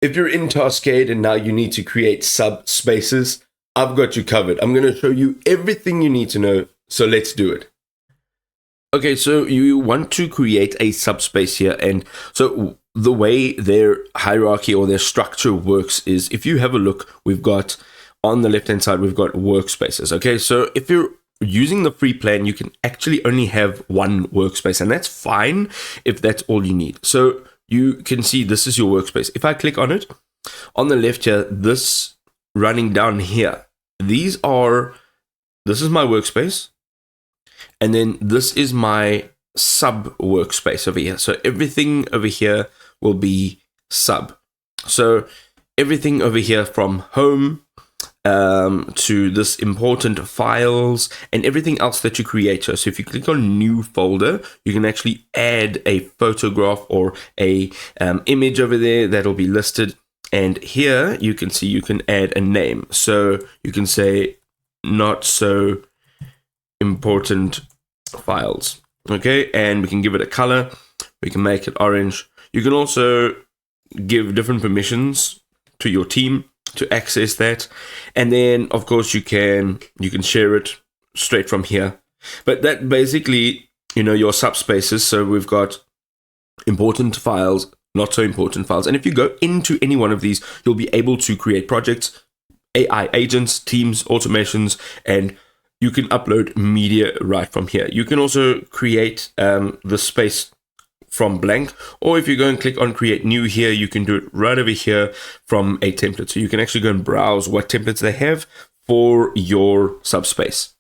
If you're in Taskade and now you need to create subspaces, I've got you covered. I'm going to show you everything you need to know. So let's do it. Okay, so you want to create a subspace here. And so the way their hierarchy or their structure works is, if you have a look, we've got on the left-hand side, we've got workspaces. Okay, so if you're using the free plan, you can actually only have one workspace, and that's fine if that's all you need. So you can see this is your workspace. If I click on it, on the left here, this running down here, this is my workspace. And then this is my sub workspace over here. So everything over here will be sub. So everything over here from home to this important files and everything else that you create. So if you click on new folder, you can actually add a photograph or a image over there that'll be listed. And here you can see you can add a name. So you can say not so important files. Okay, and we can give it a color. We can make it orange. You can also give different permissions to your team to access that, and then of course you can share it straight from here. But that basically, your subspaces. So we've got important files, not so important files, and if you go into any one of these, you'll be able to create projects, AI agents, teams, automations, and you can upload media right from here. You can also create the space from blank, or if you go and click on create new here, you can do it right over here from a template. So you can actually go and browse what templates they have for your subspace.